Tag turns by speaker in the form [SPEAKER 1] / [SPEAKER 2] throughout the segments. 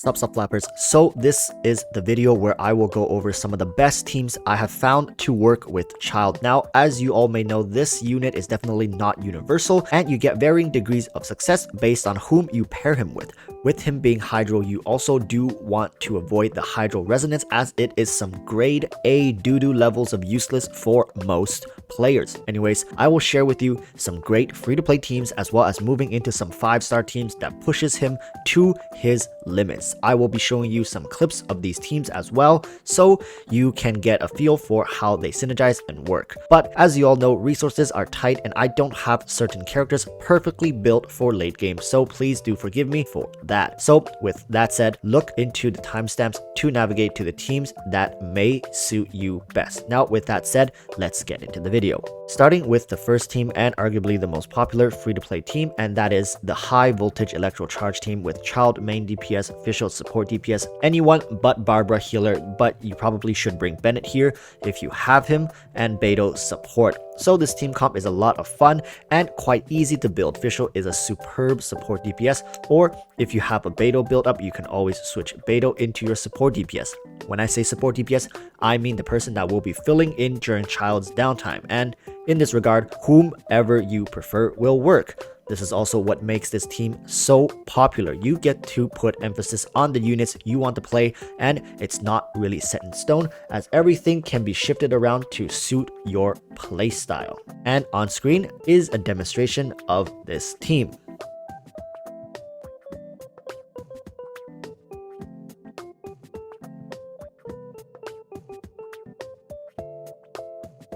[SPEAKER 1] Sup flappers, so this is the video where I will go over some of the best teams I have found to work with Childe. Now, as you all may know, this unit is definitely not universal, and you get varying degrees of success based on whom you pair him with. With him being Hydro, you also do want to avoid the Hydro Resonance, as it is some grade A doo-doo levels of useless for most players. Anyways, I will share with you some great free-to-play teams as well as moving into some 5-star teams that pushes him to his limits. I will be showing you some clips of these teams as well, so you can get a feel for how they synergize and work. But as you all know, resources are tight and I don't have certain characters perfectly built for late game, so please do forgive me for that. So with that said, look into the timestamps to navigate to the teams that may suit you best. Now with that said, let's get into the video. Starting with the first team and arguably the most popular free-to-play team, and that is the high voltage Electrocharged team with Childe main DPS, official support DPS, anyone but Barbara healer, but you probably should bring Bennett here if you have him, and Beto support. So this team comp is a lot of fun and quite easy to build. Official is a superb support DPS, or if you have a Beto build up, you can always switch Beto into your support DPS. When I say support DPS, I mean the person that will be filling in during Childe's downtime, and in this regard, whomever you prefer will work. This is also what makes this team so popular. You get to put emphasis on the units you want to play, and it's not really set in stone, as everything can be shifted around to suit your playstyle. And on screen is a demonstration of this team.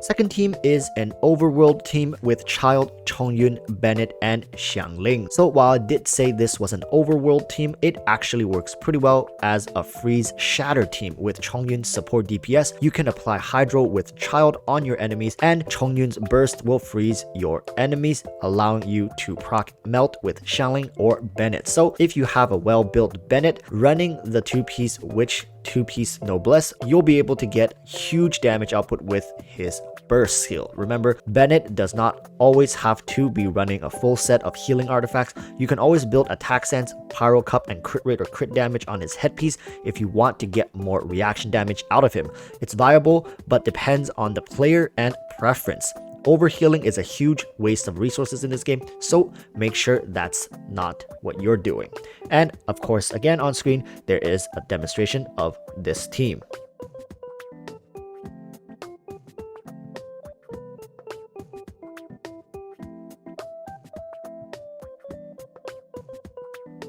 [SPEAKER 1] Second team is an overworld team with Childe, Chongyun, Bennett, and Xiangling. So while I did say this was an overworld team, it actually works pretty well as a freeze shatter team. With Chongyun's support DPS, you can apply Hydro with Childe on your enemies, and Chongyun's burst will freeze your enemies, allowing you to proc melt with Xiangling or Bennett. So if you have a well-built Bennett running the two-piece witch, two-piece noblesse, you'll be able to get huge damage output with his burst skill. Remember, Bennett does not always have to be running a full set of healing artifacts. You can always build attack sense, pyro cup, and crit rate or crit damage on his headpiece if you want to get more reaction damage out of him. It's viable, but depends on the player and preference. Overhealing is a huge waste of resources in this game, so make sure that's not what you're doing. And of course, again on screen, there is a demonstration of this team.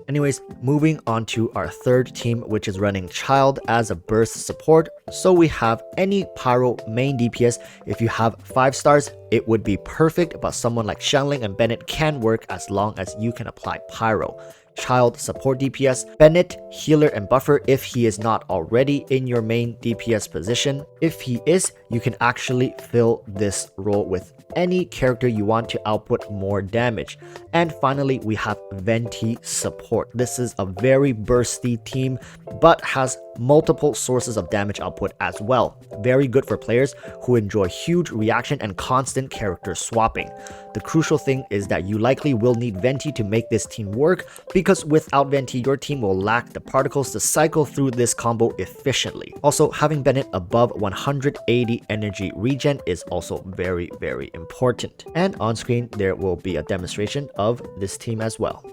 [SPEAKER 1] Anyways, moving on to our third team, which is running Childe as a burst support. So we have any Pyro main DPS. If you have 5 stars, it would be perfect, but someone like Xiangling and Bennett can work as long as you can apply Pyro. Childe support DPS, Bennett healer and buffer if he is not already in your main DPS position. If he is, you can actually fill this role with any character you want to output more damage. And finally, we have Venti support. This is a very bursty team, but has multiple sources of damage output as well. Very good for players who enjoy huge reaction and constant character swapping. The crucial thing is that you likely will need Venti to make this team work, because without Venti, your team will lack the particles to cycle through this combo efficiently. Also, having Bennett above 180 energy regen is also very important. And on screen, there will be a demonstration of this team as well.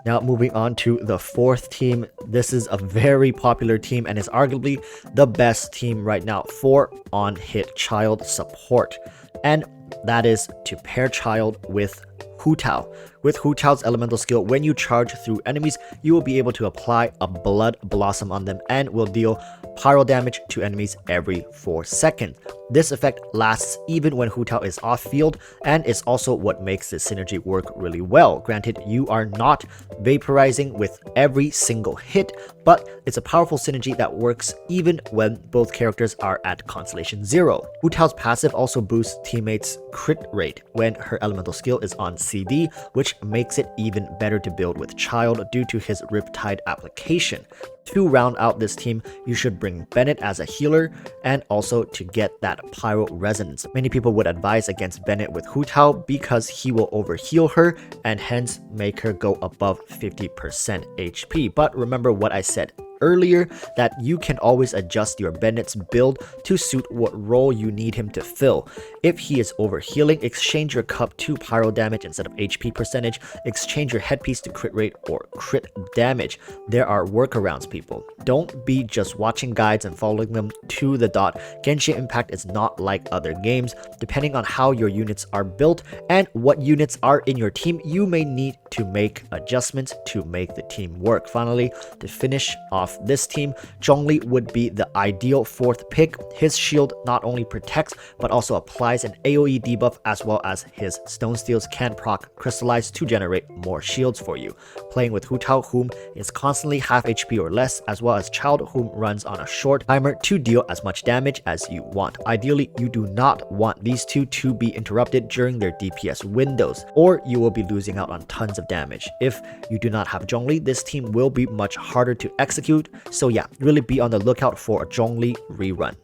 [SPEAKER 1] Now moving on to the fourth team. This is a very popular team and is arguably the best team right now for on-hit Childe support. And that is to pair Childe with Hutao. With Hutao's elemental skill, when you charge through enemies, you will be able to apply a blood blossom on them and will deal pyro damage to enemies every 4 seconds. This effect lasts even when Hutao is off field, and is also what makes this synergy work really well. Granted, you are not vaporizing with every single hit, but it's a powerful synergy that works even when both characters are at Constellation 0. Hutao's passive also boosts teammates' crit rate when her elemental skill is on CD, which makes it even better to build with Childe due to his Riptide application. To round out this team, you should bring Bennett as a healer and also to get that Pyro resonance. Many people would advise against Bennett with Hutao because he will overheal her and hence make her go above 50% HP. But remember what I said earlier, that you can always adjust your Bennett's build to suit what role you need him to fill. If he is overhealing, exchange your cup to pyro damage instead of HP percentage, exchange your headpiece to crit rate or crit damage. There are workarounds, people. Don't be just watching guides and following them to the dot. Genshin Impact is not like other games. Depending on how your units are built and what units are in your team, you may need to make adjustments to make the team work. Finally, to finish off this team, Zhongli would be the ideal fourth pick. His shield not only protects but also applies an AoE debuff, as well as his stone steals can proc crystallize to generate more shields for you. Playing with Hutao, whom is constantly half HP or less, as well as Childe, whom runs on a short timer to deal as much damage as you want. Ideally, you do not want these two to be interrupted during their DPS windows, or you will be losing out on tons of damage. If you do not have Zhongli, this team will be much harder to execute. So yeah, really be on the lookout for a Zhongli rerun.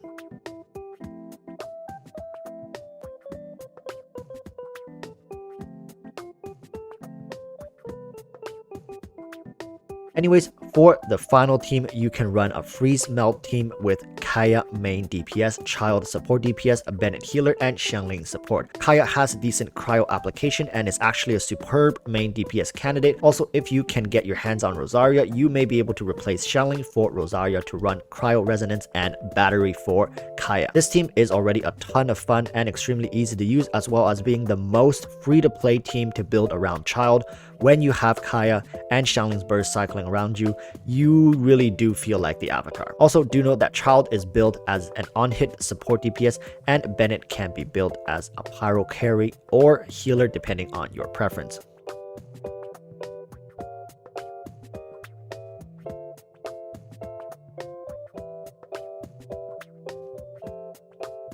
[SPEAKER 1] Anyways, for the final team, you can run a freeze melt team with Kaeya main DPS, Childe support DPS, a Bennett healer, and Xiangling support. Kaeya has a decent cryo application and is actually a superb main DPS candidate. Also, if you can get your hands on Rosaria, you may be able to replace Xiangling for Rosaria to run cryo resonance and battery for Kaeya. This team is already a ton of fun and extremely easy to use, as well as being the most free to play team to build around Childe. When you have Kaeya and Xiangling's burst cycling around you, you really do feel like the avatar. Also, do note that Childe is built as an on-hit support DPS and Bennett can be built as a pyro carry or healer depending on your preference.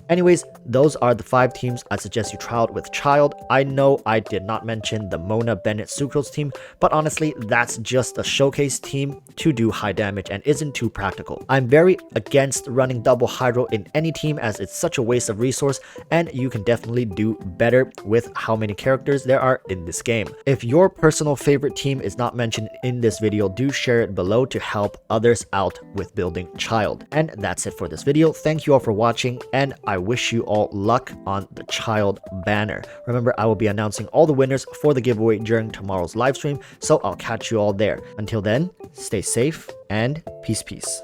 [SPEAKER 1] Anyways, those are the 5 teams I suggest you try out with Childe. I know I did not mention the Mona Bennett Sucrose team, but honestly, that's just a showcase team to do high damage and isn't too practical. I'm very against running double Hydro in any team as it's such a waste of resource, and you can definitely do better with how many characters there are in this game. If your personal favorite team is not mentioned in this video, do share it below to help others out with building Childe. And that's it for this video. Thank you all for watching, and I wish you all luck on the Childe banner. Remember, I will be announcing all the winners for the giveaway during tomorrow's live stream, so I'll catch you all there. Until then, stay safe and peace.